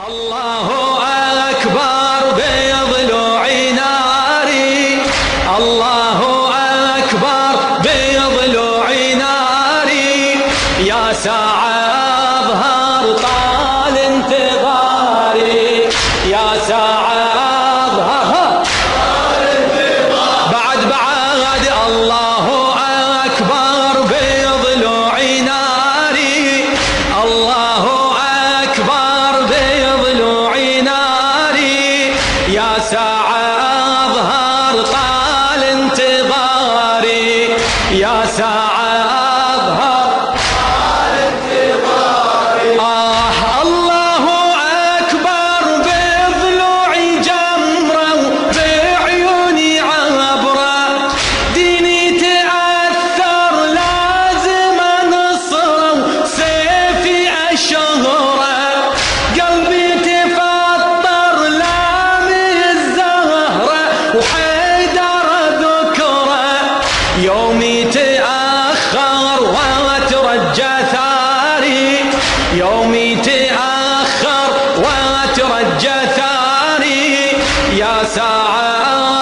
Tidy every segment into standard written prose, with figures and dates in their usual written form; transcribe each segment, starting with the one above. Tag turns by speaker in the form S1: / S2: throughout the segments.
S1: الله أكبر بضلوع ناري، الله أكبر بضلوع ناري، يا ساعة أظهر طال انتظاري، يا ساعة أظهر طال انتظاري، بعد الله أكبر بضلوع ناري، الله أكبر بضلوع ناري، يا ساعة أظهر طال انتظاري، يا ساعة أظهر طال انتظاري. الله أكبر بضلوعي جمرة وبعيوني عبرة، ديني تأثر لازم أنصره وسيفي أشهره، قلبي تفطر لامي الزهرة وحيدر ذكره، يومي تأخر واترجى ثاري، يومي تأخر واترجى ثاري، يا ساعة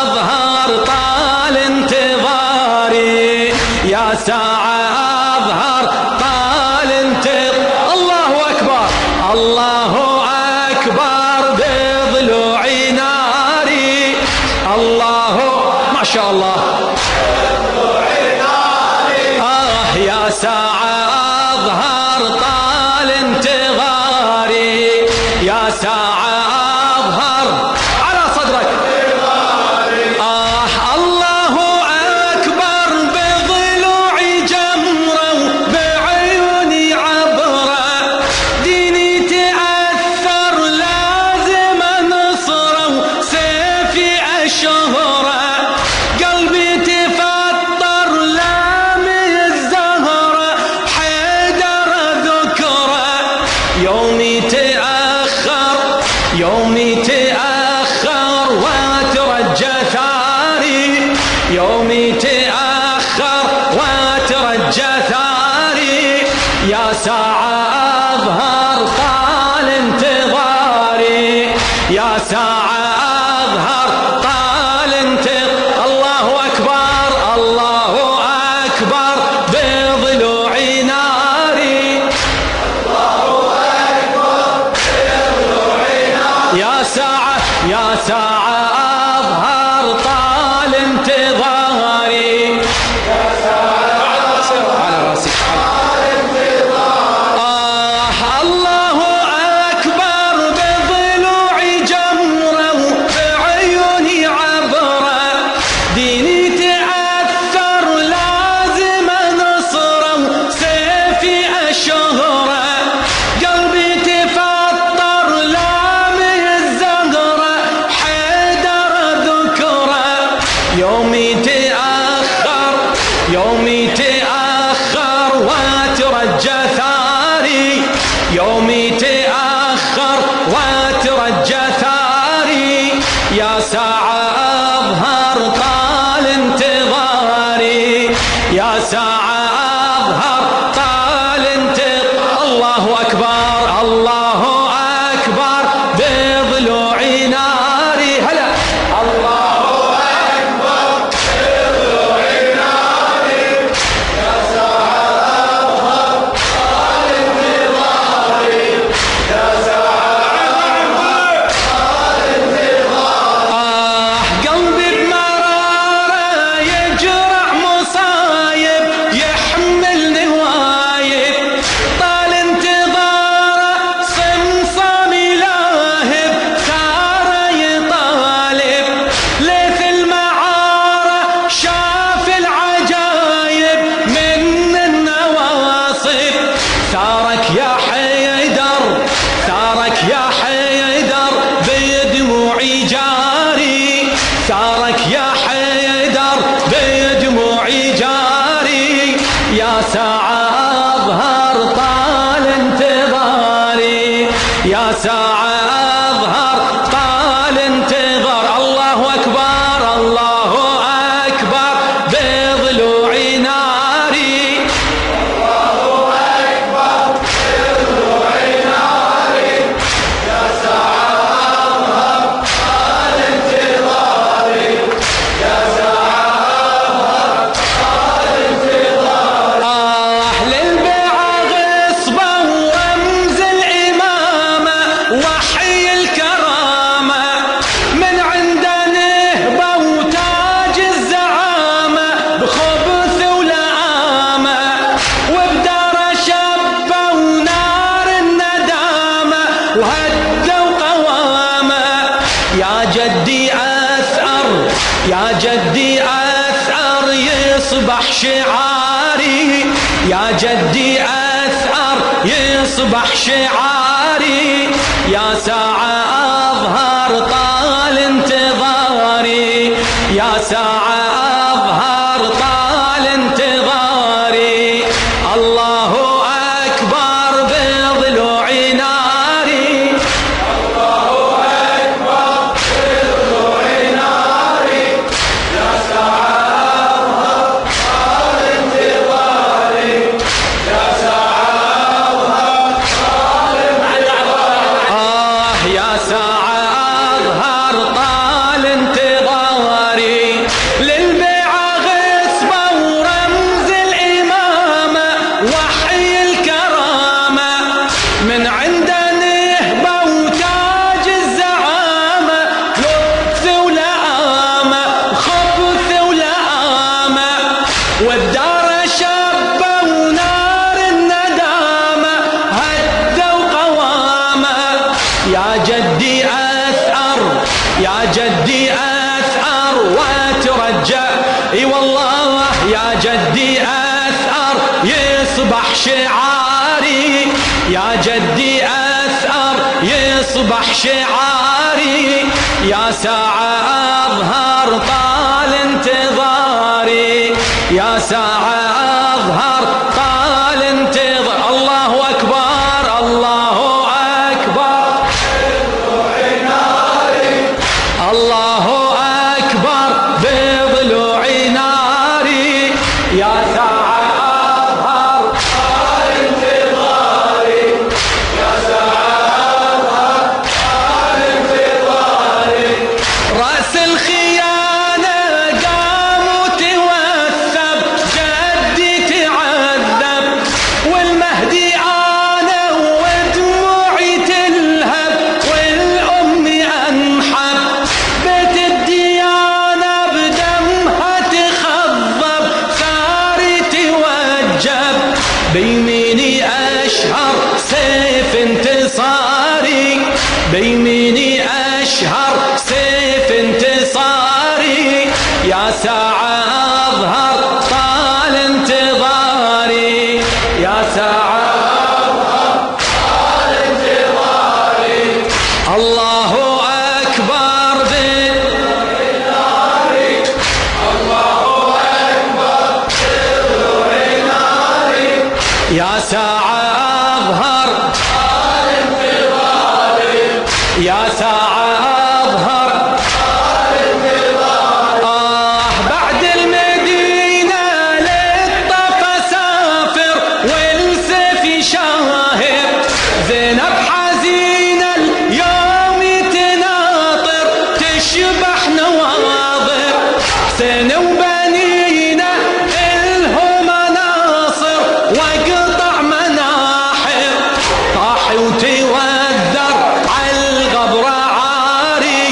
S1: أظهر طال انتظاري، يا ساعة أظهر طال انتظاري. الله أكبر، الله أكبر بضلوع ناري، الله ما شاء الله، يا ساعة أظهر طال انتظاري، يا ساعة أظهر على صدرك. الله أكبر بضلوعي جمرة وبعيوني عبرة، ديني تأثر لازم أنصره وسيفي أشهره، قلبي تفطر لامي الزهرة حيدر ذكره، يومي تأخر، يومي تأخر واترجى ثاري، يومي تأخر واترجى ثاري، يا ساعة أظهر طال انتظاري، يا ساعة أظهر طال انتظاري. الله أكبر، الله أكبر بضلوع ناري، يا ساعة، يا ساعة أظهر طال انتظاري، يا ساعة على راسي طال انتظاري. الله أكبر بضلوعي جمرة وبعيوني عبرة، ديني تأثر لازم أنصره وسيفي أشهره، قلبي تفطر لامي الزهرة حيدر ذكره، يومي تأخر، يومي تأخر واترجى ثاري، يومي تأخر واترجى ثاري، يا ساعة أظهر طال انتظاري، يا ساعة أظهر طال انتظاري. الله أكبر، الله أكبر بضلوع ناري، هلا الله أكبر بضلوع ناري، يا ساعة أظهر طال انتظاري، يا ساعة طال انتظاري. قلبي بمرارة يجرع مصايب، يحمل نوايب، طال انتظاره صمصامي لاهب، ثاره يطالب، ليث المعارة شاف العجايب من النواصب، ثارك يا حيدر، ثارك يا حيدر بدموعي جاري، ثارك يا حيدر بدموعي جاري، يا ساعة أظهر طال انتظاري، يا ساعة أظهر طال انتظار. الله أكبر، الله أكبر بضلوع ناري، الله أكبر بضلوع ناري، يا ساعة جدي أثأر يصبح شعاري، يا ساعة أظهر طال انتظاري، يا ساعة أظهر طال انتظاري. الله أكبر بضلوع ناري، الله أكبر بضلوع ناري، يا ساعة أظهر طال انتظاري، يا ساعة أظهر طال انتظاري. يا ساعة أظهر طال انتظاري، للبيعة غصبة ورمز الإمامة وحي الكرامة، من عنده نهبة وتاج الزعامة، لطف ولآمة خبث ولآمة، والدار شبة ونار الندامة هدى وقوامة. يا جدي أثأر، يا جدي أثأر وأترجى، اي والله يا جدي أثأر يصبح شعاري، يا جدي أثأر يصبح شعاري، يا ساعة أظهر طال انتظاري، يا ساعة أظهر طال انتظار. الله أكبر، الله أكبر، الله أكبر بضلوع ناري، يا ساعة أظهر طال انتظاري، يا ساعة أظهر طال انتظاري. رأس الخيانة قام وتوثب، جدي تعذب والمهدي أنا ودموعي تلهب، والأم أنحب بيت الديانة بدمها تخضب، ثاري توجب بيميني أشهر سيف انتصاري، بيميني أشهر سيف انتصاري، يا ساعة أظهر طال انتظاري، يا ساعة أظهر طال انتظاري. الله أكبر بالناري، الله أكبر بالناري، يا ساعة أظهر طال انتظاري، يا ساعة أظهر طال انتظاري. بعد المدينة للطف أسافر والسيف شاهر، زينب حزينة اليوم تناطر تشبح نواظر، حسين وبنينا إلهم ناصر وقطع مناحر، طاحي وتوذر عالغبر عاري،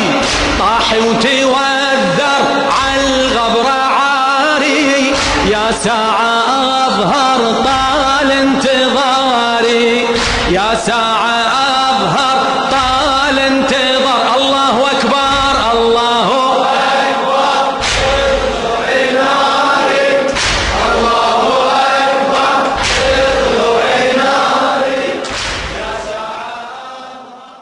S1: طاحي وتوذر عالغبر عاري، يا ساعة أظهر طال انتظاري، يا ساعة أظهر